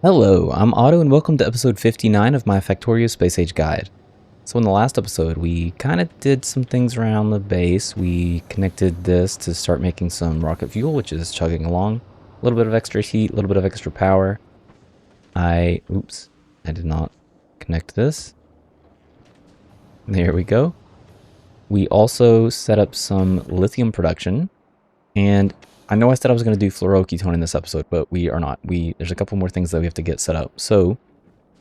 Hello, I'm Otto and welcome to episode 59 of my Factorio Space Age Guide. So in the last episode, we kind of did some things around the base. We connected this to start making some rocket fuel, which is chugging along. A little bit of extra heat, a little bit of extra power. Oops, I did not connect this. There we go. We also set up some lithium production, and I know I said I was going to do fluorketone in this episode, but we are not. There's a couple more things that we have to get set up. So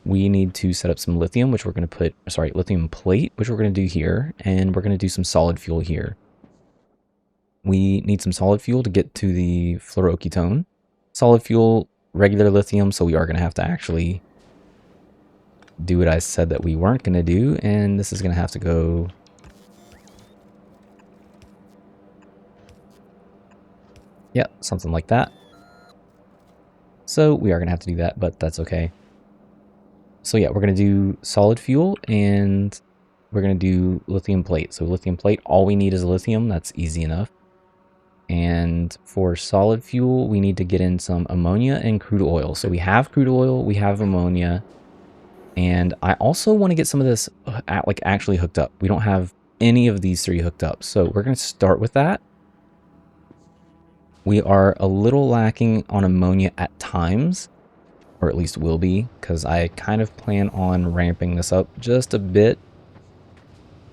we need to set up some lithium, which we're going to put, lithium plate, which we're going to do here, and we're going to do some solid fuel here. We need some solid fuel to get to the fluoroketone. Solid fuel, regular lithium, so we are going to have to actually do what I said that we weren't going to do, and this is going to have to go... yeah, something like that. So we are going to have to do that, but that's okay. So yeah, we're going to do solid fuel and we're going to do lithium plate. So lithium plate, all we need is lithium. That's easy enough. And for solid fuel, we need to get in some ammonia and crude oil. So we have crude oil, we have ammonia, and I also want to get some of this actually hooked up. We don't have any of these three hooked up. So we're going to start with that. We are a little lacking on ammonia at times, or at least will be, because I kind of plan on ramping this up just a bit.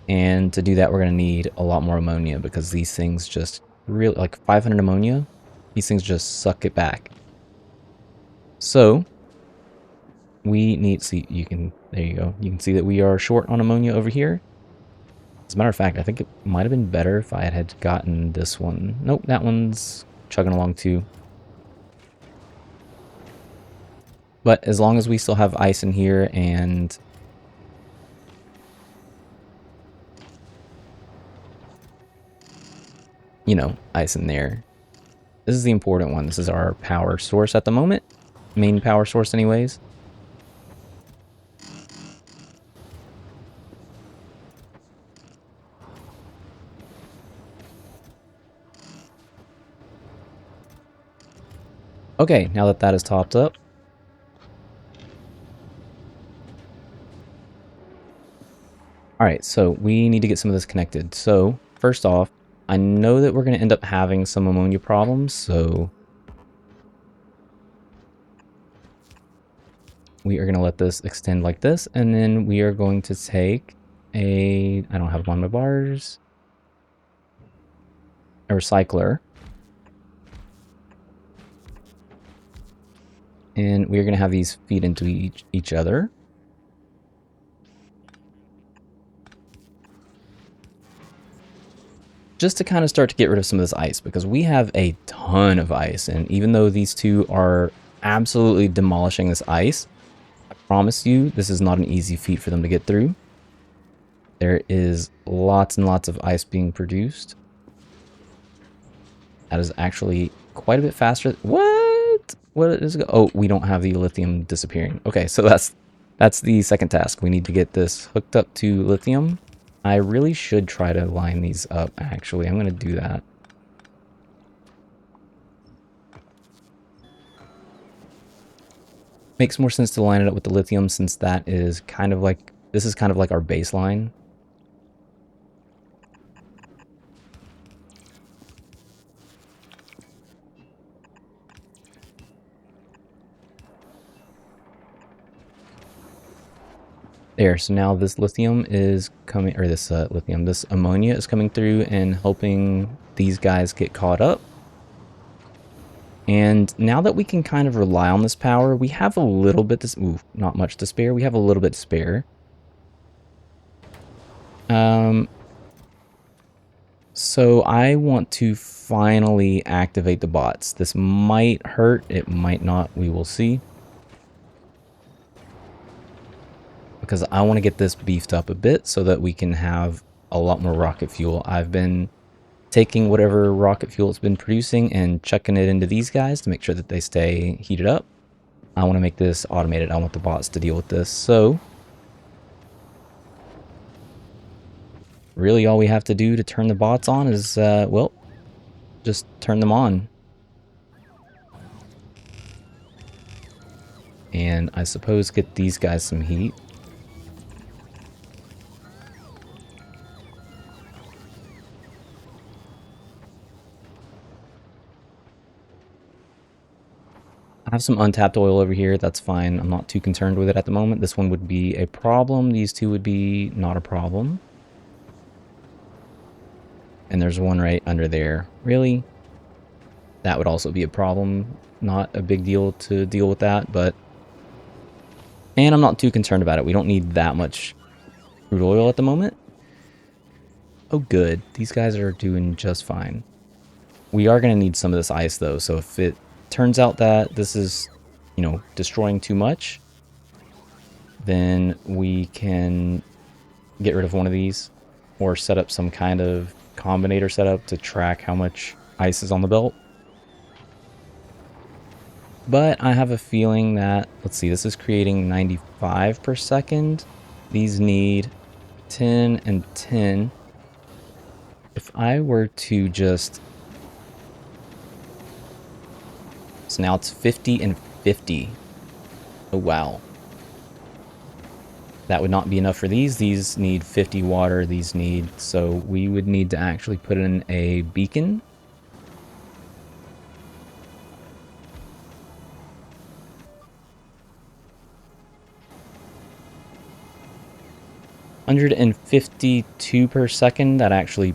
And to do that, we're going to need a lot more ammonia because these things just really, like 500 ammonia, these things just suck it back. So we need, see, there you go. You can see that we are short on ammonia over here. As a matter of fact, I think it might have been better if I had gotten this one. Nope, that one's chugging along too. But as long as we still have ice in here and ice in there. This is the important one. This is our power source at the moment. Main power source anyways. Okay, now that that is topped up, alright, so we need to get some of this connected. So, first off, I know that we're going to end up having some ammonia problems, so we are going to let this extend like this, and then we are going to take I don't have one of my bars, a recycler, and we're going to have these feed into each other. Just to kind of start to get rid of some of this ice, because we have a ton of ice, and even though these two are absolutely demolishing this ice, I promise you this is not an easy feat for them to get through. There is lots and lots of ice being produced. That is actually quite a bit faster. What is it? Oh, we don't have the lithium disappearing. Okay, so that's the second task. We need to get this hooked up to lithium. I really should try to line these up, actually. I'm going to do that. Makes more sense to line it up with the lithium since that is kind of like, this is kind of like our baseline. There, so now this lithium is coming, or this this ammonia is coming through and helping these guys get caught up. And now that we can kind of rely on this power, we have a little bit, not much to spare. We have a little bit to spare. So I want to finally activate the bots. This might hurt, it might not, we will see. Because I want to get this beefed up a bit so that we can have a lot more rocket fuel. I've been taking whatever rocket fuel it's been producing and chucking it into these guys to make sure that they stay heated up. I want to make this automated. I want the bots to deal with this. So really all we have to do to turn the bots on is, well, just turn them on. and I suppose get these guys some heat. I have some untapped oil over here. That's fine. I'm not too concerned with it at the moment. This one would be a problem. These two would be not a problem. And there's one right under there. Really? That would also be a problem. Not a big deal to deal with that, but... And I'm not too concerned about it. We don't need that much crude oil at the moment. Oh, good. These guys are doing just fine. We are going to need some of this ice, though. So if it turns out that this is, you know, destroying too much, then we can get rid of one of these or set up some kind of combinator setup to track how much ice is on the belt. But I have a feeling that, let's see, this is creating 95 per second. These need 10 and 10. If I were to just... So now it's 50 and 50. Oh, wow. That would not be enough for these. These need 50 water. These need... So we would need to actually put in a beacon. $152 per second. That actually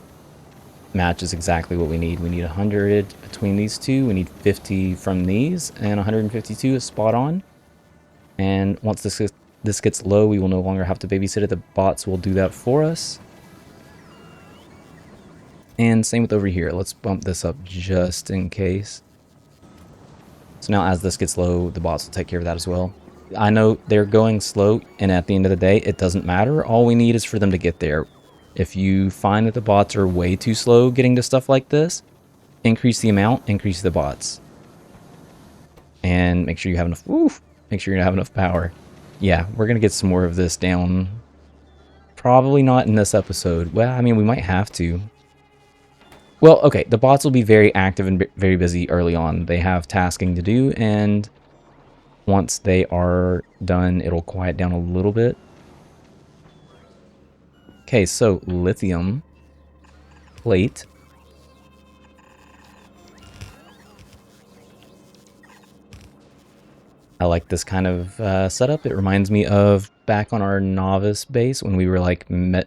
matches exactly what we need. We need 100 between these two. We need 50 from these, and 152 is spot on. And once this gets low, we will no longer have to babysit it. The bots will do that for us. And same with over here. Let's bump this up just in case. So now as this gets low, the bots will take care of that as well. I know they're going slow, and at the end of the day, it doesn't matter. All we need is for them to get there. If you find that the bots are way too slow getting to stuff like this, increase the amount, increase the bots. And make sure you have enough, make sure you have enough power. Yeah, we're going to get some more of this down. Probably not in this episode. Well, I mean, we might have to. Well, okay, the bots will be very active and very busy early on. They have tasking to do, and once they are done, it'll quiet down a little bit. Okay, so lithium plate. I like this kind of setup. It reminds me of back on our Nauvis base when we were like, when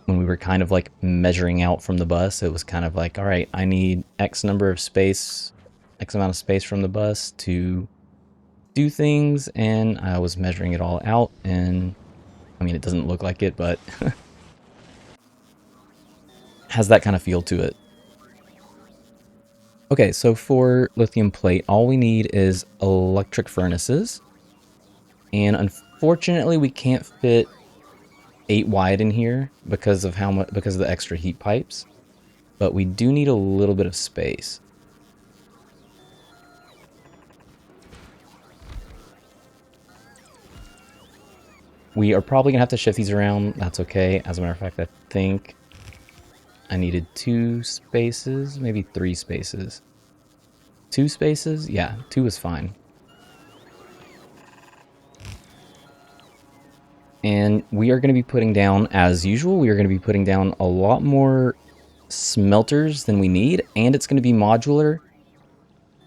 we were kind of like measuring out from the bus. It was kind of like, all right, I need X number of space, X amount of space from the bus to do things, and I was measuring it all out, and I mean, it doesn't look like it, but has that kind of feel to it. Okay, so for lithium plate, all we need is electric furnaces, and unfortunately we can't fit 8 wide in here because of because of the extra heat pipes, but we do need a little bit of space. We are probably gonna have to shift these around. That's okay. As a matter of fact, I think I needed 2 spaces, maybe 3 spaces. 2 spaces? Yeah, 2 is fine. And we are going to be putting down, as usual, we are going to be putting down a lot more smelters than we need, and it's going to be modular,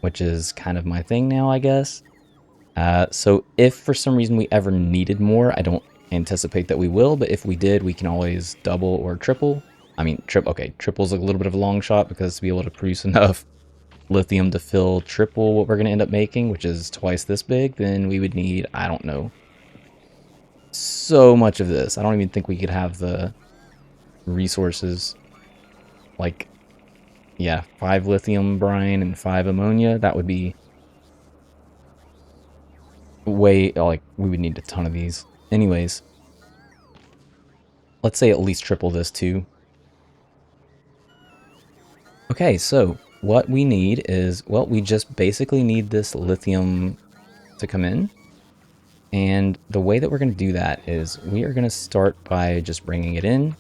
which is kind of my thing now, I guess. So if for some reason we ever needed more, I don't anticipate that we will, but if we did, we can always double or triple. I mean, okay, triple's a little bit of a long shot because to be able to produce enough lithium to fill triple what we're going to end up making, which is twice this big, then we would need, I don't know, so much of this. I don't even think we could have the resources. Like, yeah, 5 lithium brine and 5 ammonia. That would be way, like, we would need a ton of these. Anyways, let's say at least triple this too. Okay, so what we need is, well, we just basically need this lithium to come in. And the way that we're going to do that is we are going to start by just bringing it in.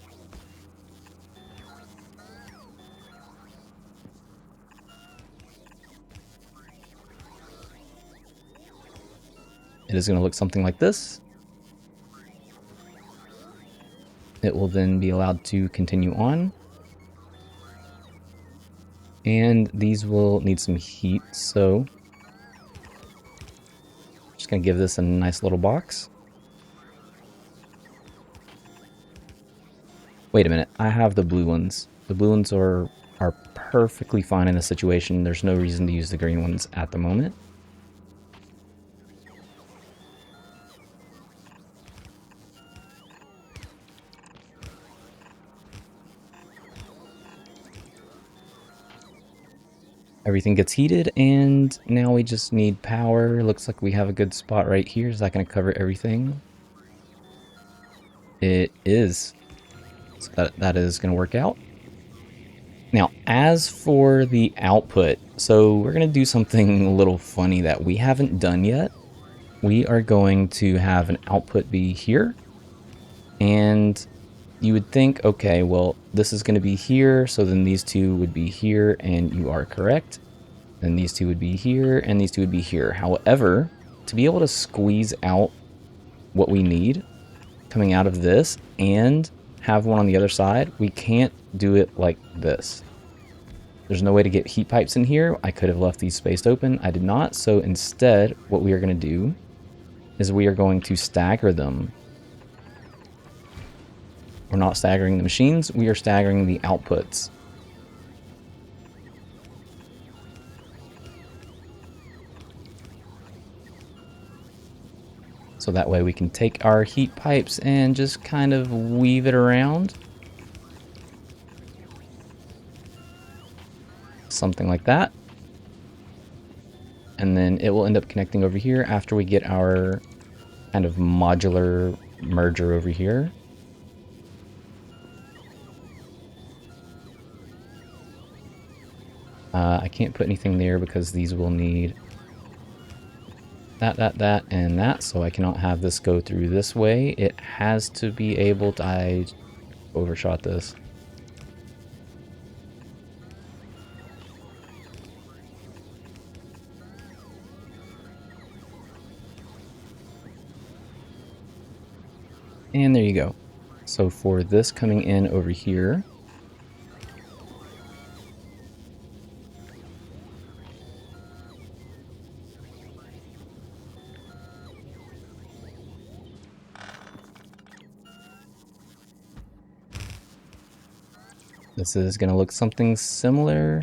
is going to look something like this. It will then be allowed to continue on. And these will need some heat, so just going to give this a nice little box. Wait a minute, I have the blue ones. The blue ones are perfectly fine in this situation. There's no reason to use the green ones at the moment. Everything gets heated, and now we just need power. Looks like we have a good spot right here. Is that going to cover everything? It is. So that is going to work out. Now, as for the output, so we're going to do something a little funny that we haven't done yet. We are going to have an output be here. And you would think, okay, well, this is going to be here, so then these two would be here, and you are correct. Then these two would be here, and these two would be here. However, to be able to squeeze out what we need coming out of this and have one on the other side, we can't do it like this. There's no way to get heat pipes in here. I could have left these spaced open. I did not. So instead, what we are going to do is we are going to stagger them. We're not staggering the machines, we are staggering the outputs. So that way we can take our heat pipes and just kind of weave it around. Something like that. And then it will end up connecting over here after we get our kind of modular merger over here. I can't put anything there because these will need that, and that, so I cannot have this go through this way. It has to be able to... I overshot this. And there you go. So for this coming in over here, this is going to look something similar.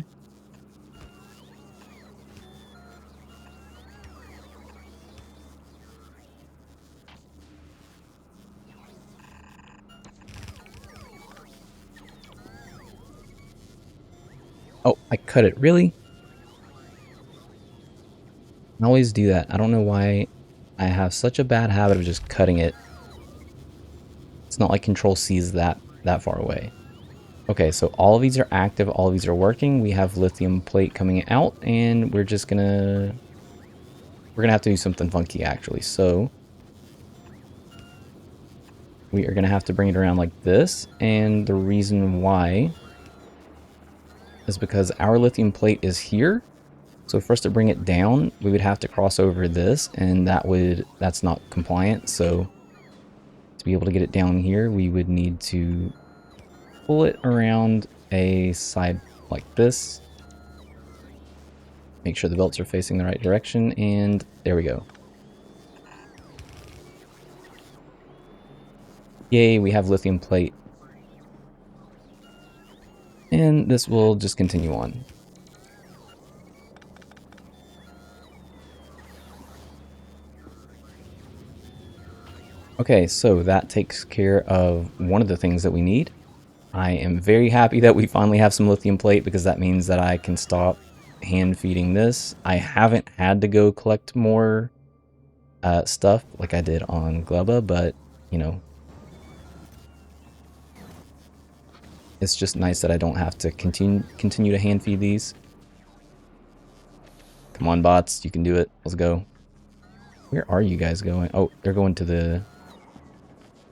Oh, I cut it. Really? I always do that. I don't know why I have such a bad habit of just cutting it. It's not like Control C is that far away. Okay, so all of these are active, all of these are working. We have lithium plate coming out, and we're just gonna... we're gonna have to do something funky, actually. So we are gonna have to bring it around like this, and the reason why is because our lithium plate is here. So for us to bring it down, we would have to cross over this, and that's not compliant. So to be able to get it down here, we would need to pull it around a side like this. Make sure the belts are facing the right direction, and there we go. Yay, we have lithium plate. And this will just continue on. Okay, so that takes care of one of the things that we need. I am very happy that we finally have some lithium plate, because that means that I can stop hand feeding this. I haven't had to go collect more stuff like I did on Glubba, but, you know, it's just nice that I don't have to continue to hand feed these. Come on, bots, you can do it. Let's go. Where are you guys going? Oh, they're going to the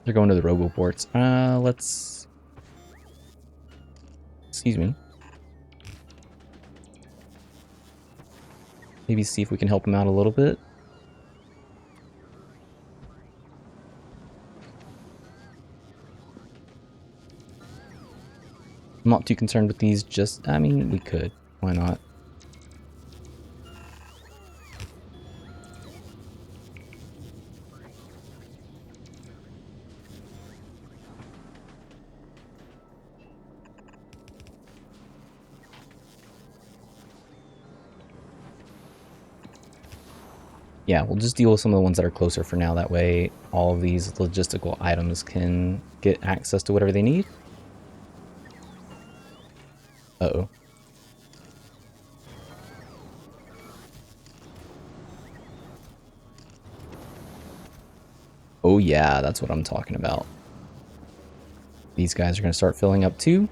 roboports. Let's... excuse me. Maybe see if we can help them out a little bit. I'm not too concerned with these, just, I mean, we could. Why not? Yeah, we'll just deal with some of the ones that are closer for now. That way, all of these logistical items can get access to whatever they need. Uh-oh. Oh yeah, that's what I'm talking about. These guys are going to start filling up too.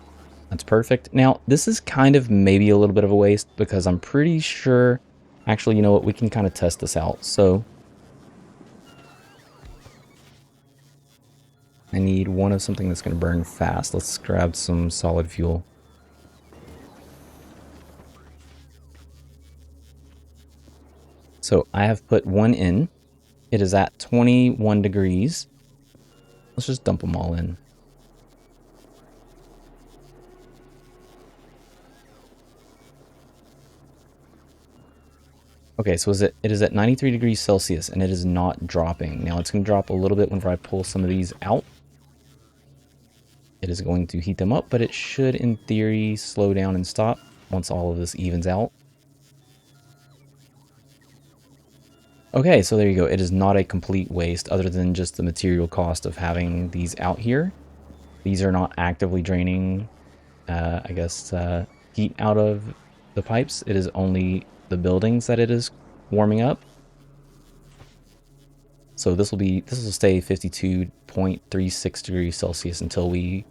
That's perfect. Now, this is kind of maybe a little bit of a waste because I'm pretty sure... Actually, you know what? We can kind of test this out. So, I need one of something that's going to burn fast. Let's grab some solid fuel. So, I have put one in. It is at 21 degrees. Let's just dump them all in. Okay, so it is at 93 degrees Celsius, and it is not dropping. Now, it's going to drop a little bit whenever I pull some of these out. It is going to heat them up, but it should, in theory, slow down and stop once all of this evens out. Okay, so there you go. It is not a complete waste other than just the material cost of having these out here. These are not actively draining, I guess, heat out of the pipes. It is only the buildings that it is warming up. So this will stay 52.36 degrees Celsius until we,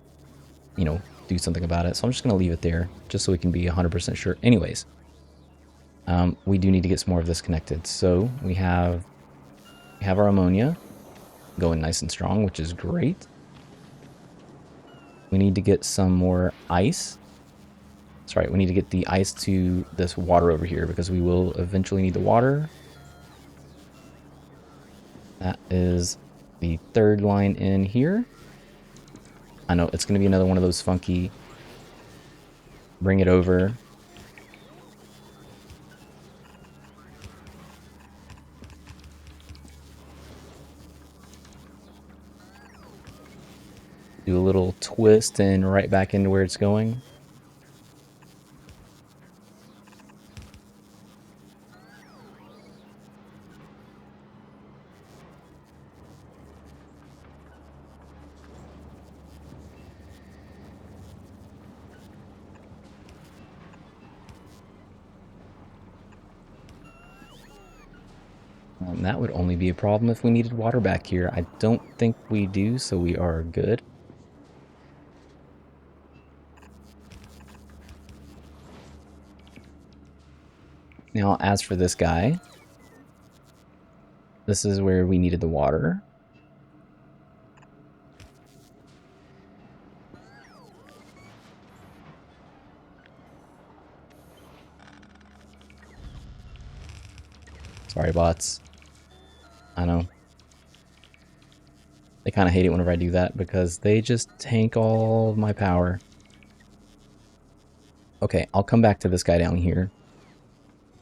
you know, do something about it. So I'm just going to leave it there just so we can be 100% sure. Anyways, we do need to get some more of this connected. So we have our ammonia going nice and strong, which is great. We need to get some more ice. That's right, we need to get the ice to this water over here because we will eventually need the water. That is the third line in here. I know, it's going to be another one of those funky bring it over. Do a little twist and right back into where it's going. That would only be a problem if we needed water back here. I don't think we do, so we are good. Now, as for this guy, this is where we needed the water. Sorry, bots. I know. They kind of hate it whenever I do that because they just tank all of my power. Okay, I'll come back to this guy down here.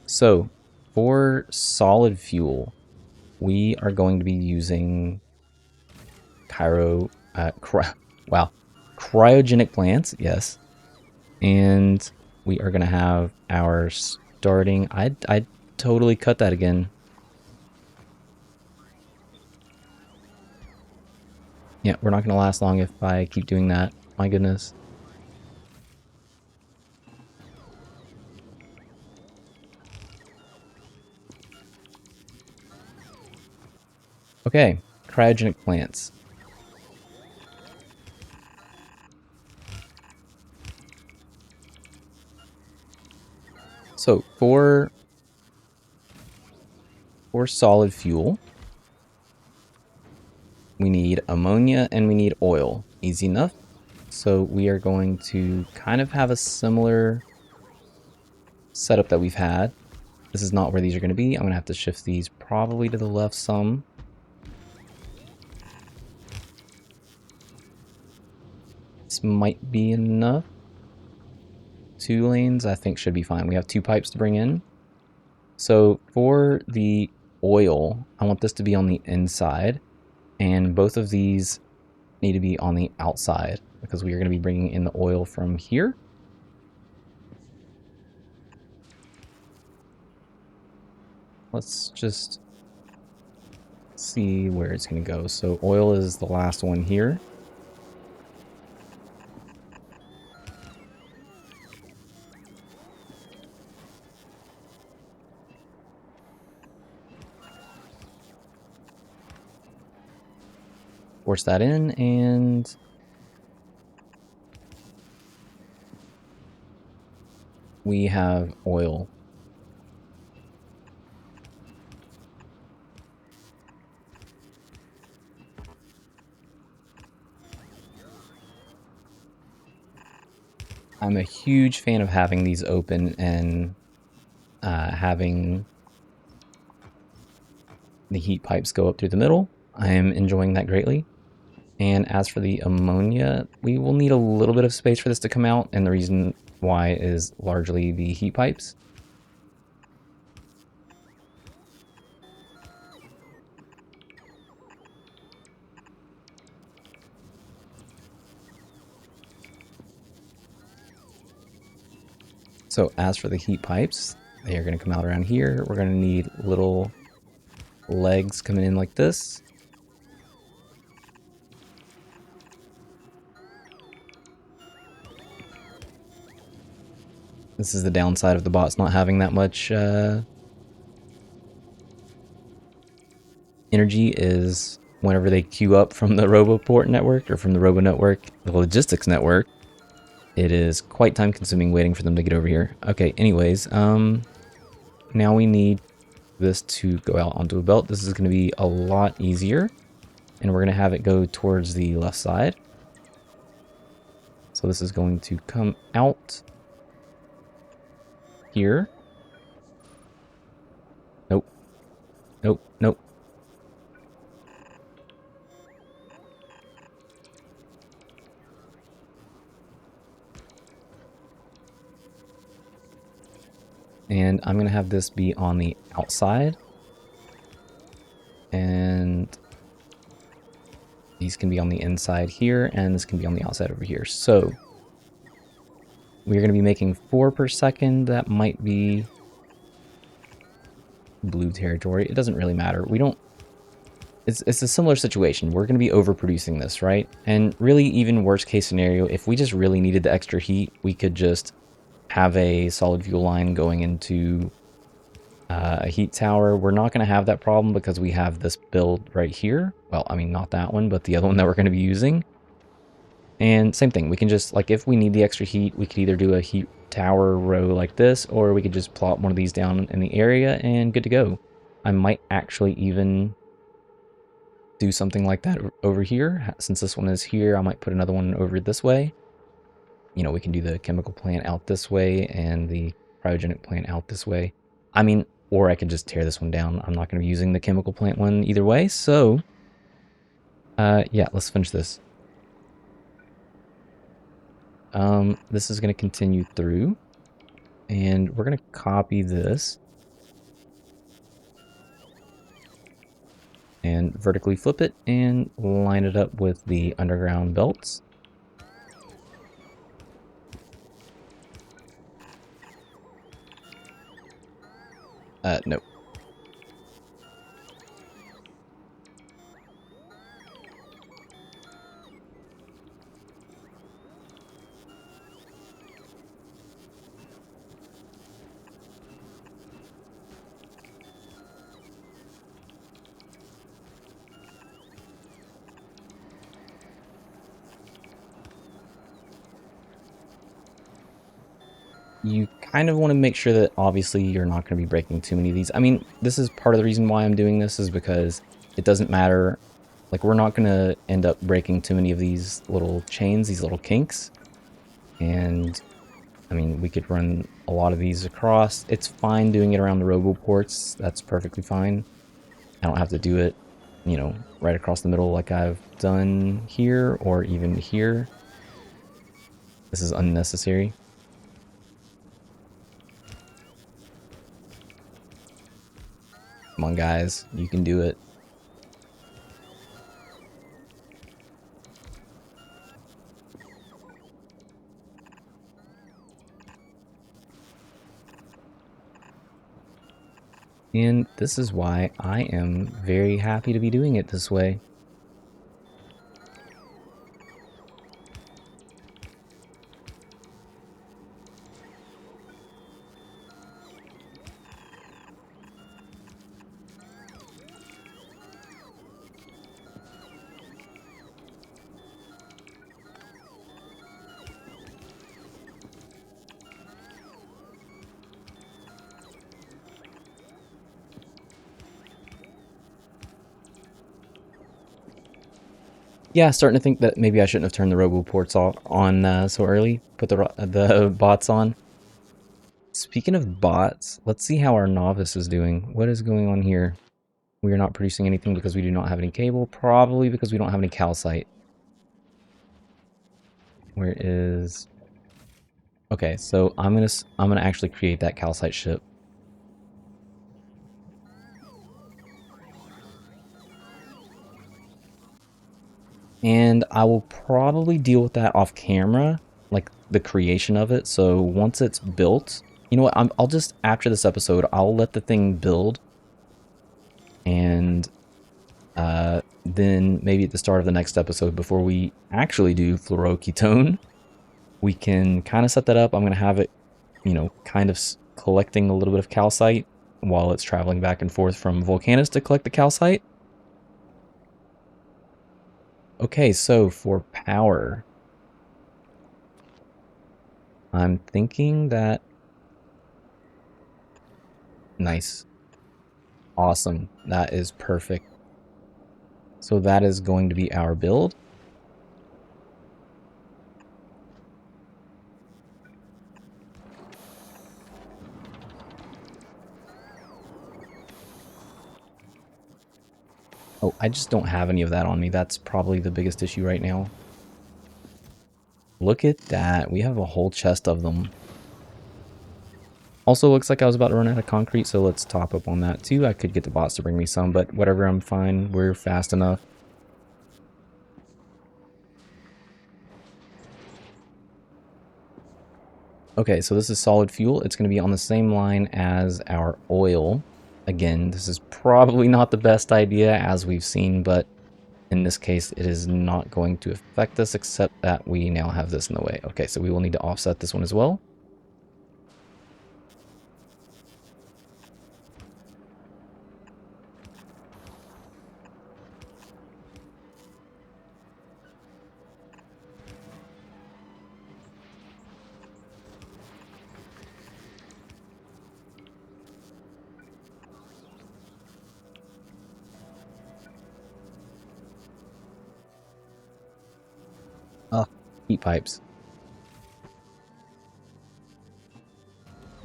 So, for solid fuel, we are going to be using cryogenic plants, yes. And we are going to have our starting... I'd totally cut that again. Yeah, we're not going to last long if I keep doing that. My goodness. Okay, cryogenic plants. So, for solid fuel, we need ammonia and we need oil. Easy enough. So we are going to kind of have a similar setup that we've had. This is not where these are going to be. I'm going to have to shift these probably to the left some. This might be enough. 2 lanes I think should be fine. We have 2 pipes to bring in. So for the oil, I want this to be on the inside, and both of these need to be on the outside because we are going to be bringing in the oil from here. Let's just see where it's going to go. So oil is the last one here. Force that in, and we have oil. I'm a huge fan of having these open and having the heat pipes go up through the middle. I am enjoying that greatly. And as for the ammonia, we will need a little bit of space for this to come out, and the reason why is largely the heat pipes. So as for the heat pipes, they are going to come out around here. We're going to need little legs coming in like this. This is the downside of the bots not having that much energy, is whenever they queue up from the RoboPort network or from the Robo network, the logistics network, it is quite time consuming waiting for them to get over here. Okay, anyways, now we need this to go out onto a belt. This is going to be a lot easier, and we're going to have it go towards the left side. So this is going to come out here. Nope. Nope. Nope. And I'm going to have this be on the outside. And these can be on the inside here, and this can be on the outside over here. So we're going to be making 4 per second. That might be blue territory. It doesn't really matter. We don't... It's a similar situation. We're going to be overproducing this, right? And really, even worst case scenario, if we just really needed the extra heat, we could just have a solid fuel line going into a heat tower. We're not going to have that problem because we have this build right here. Well, I mean, not that one, but the other one that we're going to be using. And same thing, we can just, like, if we need the extra heat, we could either do a heat tower row like this, or we could just plop one of these down in the area and good to go. I might actually even do something like that over here. Since this one is here, I might put another one over this way. You know, we can do the chemical plant out this way and the cryogenic plant out this way. I mean, or I could just tear this one down. I'm not going to be using the chemical plant one either way, so yeah, let's finish this. This is going to continue through, and we're going to copy this and vertically flip it and line it up with the underground belts. Nope. You kind of want to make sure that obviously you're not going to be breaking too many of these. I mean, this is part of the reason why I'm doing this, is because it doesn't matter. Like, we're not going to end up breaking too many of these little chains, these little kinks. And, I mean, we could run a lot of these across. It's fine doing it around the RoboPorts. That's perfectly fine. I don't have to do it, you know, right across the middle like I've done here or even here. This is unnecessary. Come on, guys. You can do it. And this is why I am very happy to be doing it this way. Yeah, starting to think that maybe I shouldn't have turned the roboports on so early. Put the bots on. Speaking of bots, let's see how our Nauvis is doing. What is going on here? We are not producing anything because we do not have any cable. Probably because we don't have any calcite. Where is... Okay, so I'm gonna actually create that calcite ship. And I will probably deal with that off camera, like the creation of it. So once it's built, you know what, I'll just, after this episode, I'll let the thing build. And then maybe at the start of the next episode, before we actually do fluoroketone, we can kind of set that up. I'm going to have it, you know, kind of collecting a little bit of calcite while it's traveling back and forth from Volcanus to collect the calcite. Okay, so for power, I'm thinking that... Nice. Awesome. That is perfect. So that is going to be our build. Oh, I just don't have any of that on me. That's probably the biggest issue right now. Look at that. We have a whole chest of them. Also, looks like I was about to run out of concrete, so let's top up on that too. I could get the bots to bring me some, but whatever, I'm fine. We're fast enough. Okay, so this is solid fuel. It's going to be on the same line as our oil. Again, this is probably not the best idea, as we've seen, but in this case, it is not going to affect us, except that we now have this in the way. Okay, so we will need to offset this one as well. Oh, heat pipes.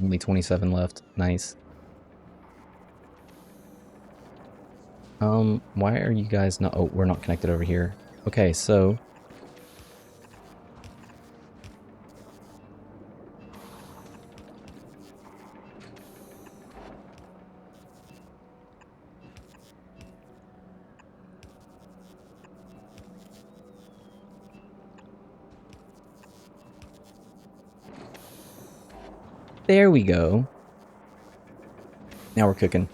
Only 27 left. Nice. Why are you guys not... Oh, we're not connected over here. Okay, so... There we go. Now we're cooking.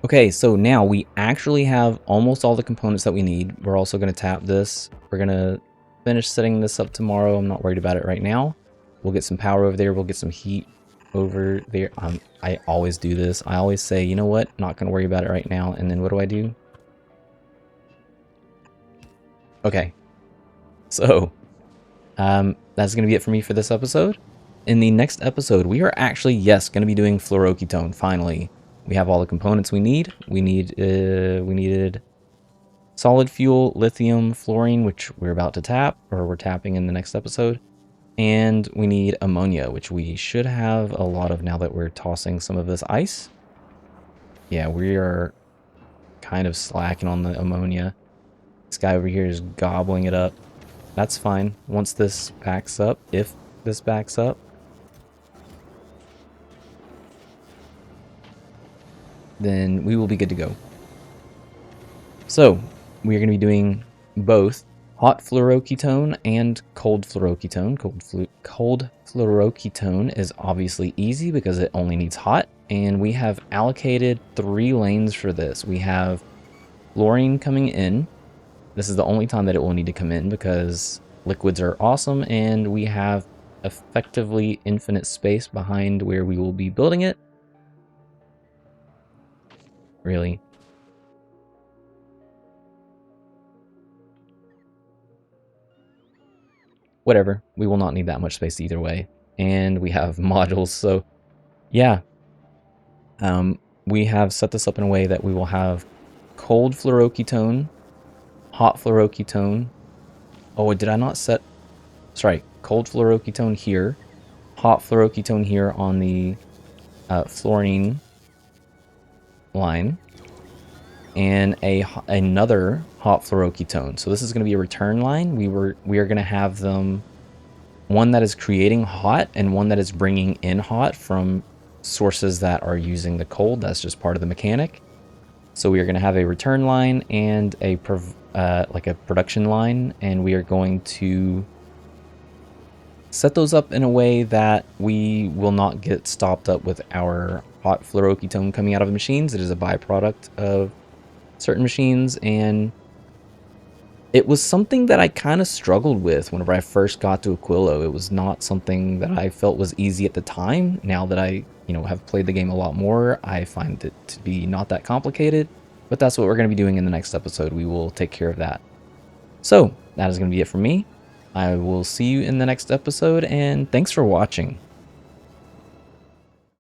Okay, so now we actually have almost all the components that we need. We're also going to tap this. We're going to finish setting this up tomorrow. I'm not worried about it right now. We'll get some power over there. We'll get some heat over there. I always do this. I always say, you know what? Not going to worry about it right now. And then what do? Okay. So, that's going to be it for me for this episode. In the next episode, we are actually, yes, going to be doing fluoroketone, finally. We have all the components we need. We needed solid fuel, lithium, fluorine, which we're about to tap, or we're tapping in the next episode. And we need ammonia, which we should have a lot of now that we're tossing some of this ice. Yeah, we are kind of slacking on the ammonia. This guy over here is gobbling it up. That's fine. Once this backs up, if this backs up. then we will be good to go. So we are going to be doing both hot fluoroketone and cold fluoroketone. Cold fluoroketone is obviously easy because it only needs hot, and we have allocated 3 lanes for this. We have fluorine coming in. This is the only time that it will need to come in because liquids are awesome, and we have effectively infinite space behind where we will be building it. Really. Whatever, we will not need that much space either way. And we have modules, so yeah. We have set this up in a way that we will have cold fluoroketone, hot fluoroketone. Oh, did I not set... Sorry, cold fluoroketone here, hot fluoroketone here on the fluorine line, and another hot fluoroketone. So this is going to be a return line. We are going to have them, one that is creating hot and one that is bringing in hot from sources that are using the cold. That's just part of the mechanic. So we are going to have a return line and a like a production line, and we are going to set those up in a way that we will not get stopped up with our hot fluoroketone coming out of the machines. It is a byproduct of certain machines, and it was something that I kind of struggled with whenever I first got to Aquilo. It was not something that I felt was easy at the time. Now that I, have played the game a lot more, I find it to be not that complicated, but that's what we're going to be doing in the next episode. We will take care of that. So that is going to be it for me. I will see you in the next episode, and thanks for watching.